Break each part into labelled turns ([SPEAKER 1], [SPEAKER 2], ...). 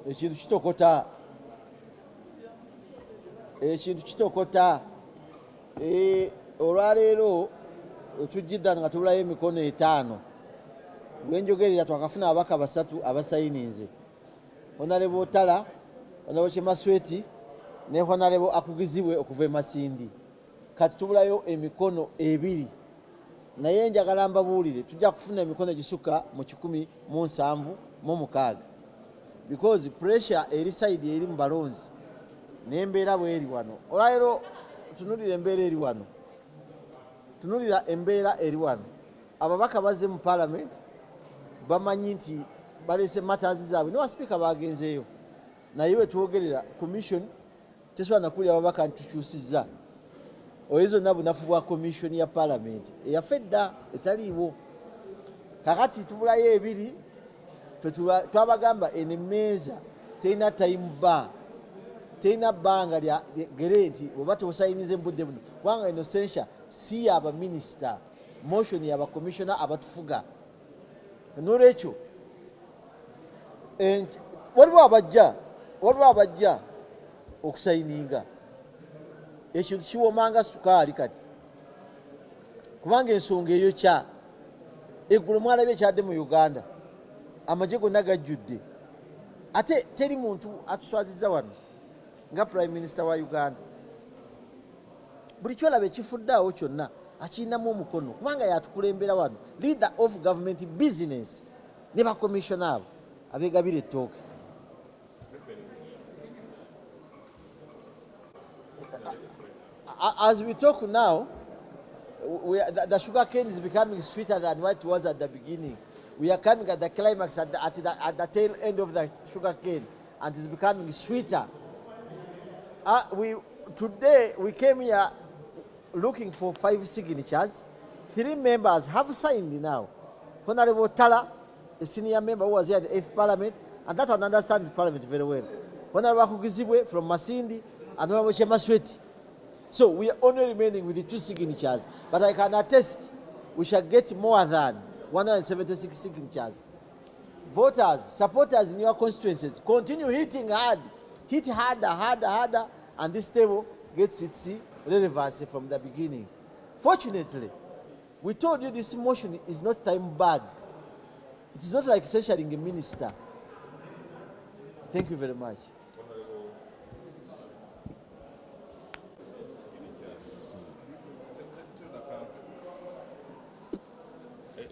[SPEAKER 1] ekintu kitokota olwaleero tujjidda nga tubulayo emikono 5 lwenjogerera twakafuna abaka 3 abasayininze Honorable Tala, Honorable Chemasweti ne Honorable Akugizibwe okuva e Masindi. Kati tubulayo emikono 2 naye njagala mbabuulire tujja kufuna emikono gisukka mu 17 because pressure eri side eri mu balonzi n'embeera bweri wano. Olwaleero tunulira embeera eri wano, tunulira embeera eri wano. Ababaka bazze mu parliament bamanyi nti balese matters zaabwe ne speaker bagenzeeyo naye we twogerera commission tesobola nakulira ababaka ntukyusizza oyizo na bunafu bwa commission ya parliament eyafedda etaliiwo. Kakati tubulayo 2 fe twabagamba enemeeza terina time bar, terina bbanga lya gerenti oba tosayinize mbudde buno kubanga eno essential si yaba minister motion yaba commissioner abatufuga. N'olwekyo waliwo abajja okusayininga ekintu kiwomanga sukaali kati kubanga ensonga eyo kya eggulo mwalabye ekyadde mu Uganda amagye gonna gajjudde ate teri muntu atuswazizza wano nga prime minister wa Uganda. Buli kyolaba ekifuddeawo kyonna akirinamu omukono kubanga yatukulembera wano leader of government business ne bakomishona abo abegabira ettooke. As we talk now, the sugar cane is becoming sweeter than what it was at the beginning. We are coming at the climax at the tail end of the sugar cane, and it's becoming sweeter. Today we came here looking for 5 signatures. 3 members have signed now. Honorable Tala, a senior member who was here at the 8th Parliament, and that one understands Parliament very well. Honorable Akugizibwe from Masindi, and Honorable Chemasweti. So we are only remaining with the 2 signatures, but I can attest we shall get more than 176 signatures. Voters, supporters in your constituencies, continue hitting hard. Hit harder, and this table gets its relevancy from the beginning. Fortunately, we told you this motion is not time-barred. It is not like censuring a minister. Thank you very much.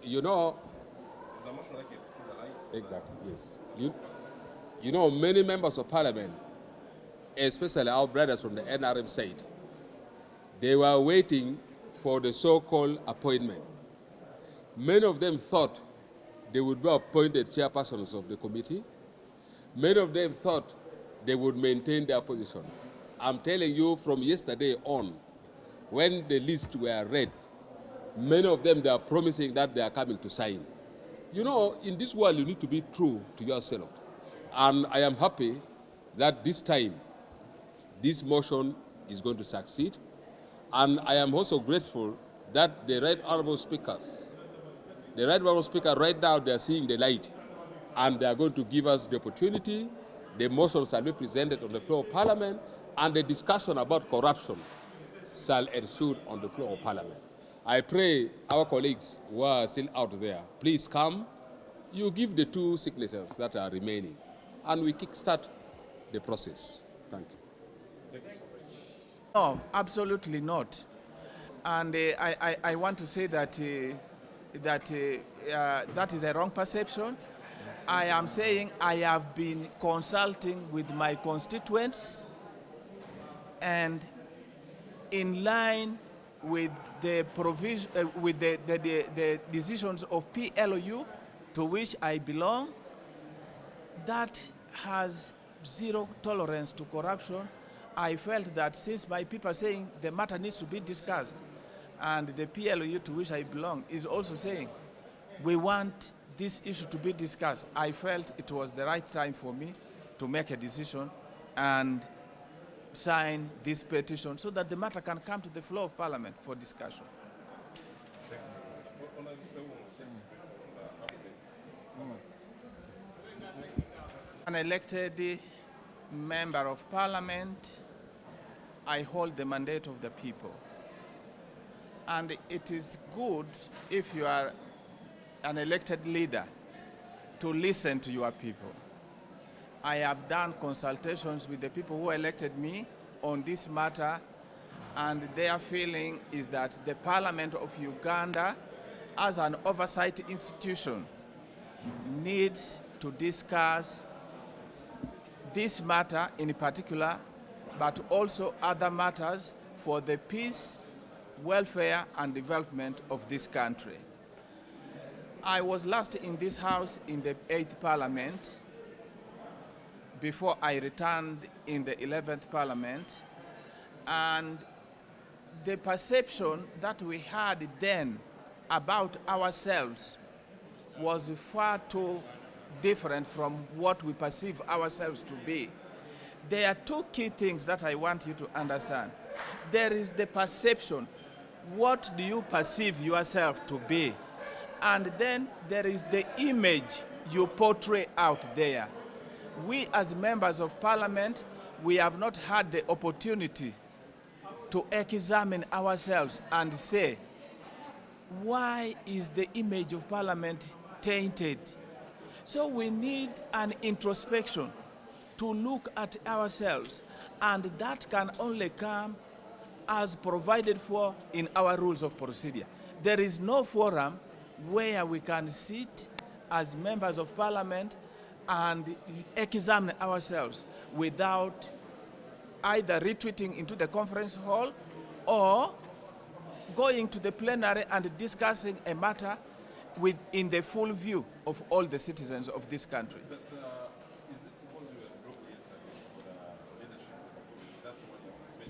[SPEAKER 2] You know, exactly, yes. You know, many members of parliament, especially our brothers from the NRM side, they were waiting for the so-called appointment. Many of them thought they would be appointed chairpersons of the committee. Many of them thought they would maintain their positions. I'm telling you from yesterday on, when the lists were read, many of them, they are promising that they are coming to sign. You know, in this world, you need to be true to yourself. And I am happy that this time, this motion is going to succeed. And I am also grateful that the Right Honorable Speakers, the Right Honorable Speaker right now, they are seeing the light. And they are going to give us the opportunity. The motion shall be presented on the floor of Parliament, and the discussion about corruption shall ensue on the floor of Parliament. I pray our colleagues who are still out there, please come. You give the 2 signatures that are remaining, and we kickstart the process. Thank you. Thank you so much.
[SPEAKER 3] No, absolutely not. And I want to say that that is a wrong perception. I am saying I have been consulting with my constituents, and in line with the provision, with the decisions of PLU, to which I belong, that has 0 tolerance to corruption. I felt that since my people are saying the matter needs to be discussed, and the PLU to which I belong is also saying we want this issue to be discussed, I felt it was the right time for me to make a decision and sign this petition so that the matter can come to the floor of Parliament for discussion. An elected member of parliament, I hold the mandate of the people. And it is good if you are an elected leader to listen to your people. I have done consultations with the people who elected me on this matter, and their feeling is that the Parliament of Uganda, as an oversight institution, needs to discuss this matter in particular, but also other matters for the peace, welfare, and development of this country. I was last in this house in the 8th Parliament before I returned in the 11th Parliament, and the perception that we had then about ourselves was far too different from what we perceive ourselves to be. There are two key things that I want you to understand. There is the perception. What do you perceive yourself to be? And then there is the image you portray out there. We as members of parliament, we have not had the opportunity to examine ourselves and say, why is the image of parliament tainted? So we need an introspection to look at ourselves, and that can only come as provided for in our rules of procedure. There is no forum where we can sit as members of parliament and examine ourselves without either retreating into the conference hall or going to the plenary and discussing a matter in the full view of all the citizens of this country.
[SPEAKER 4] The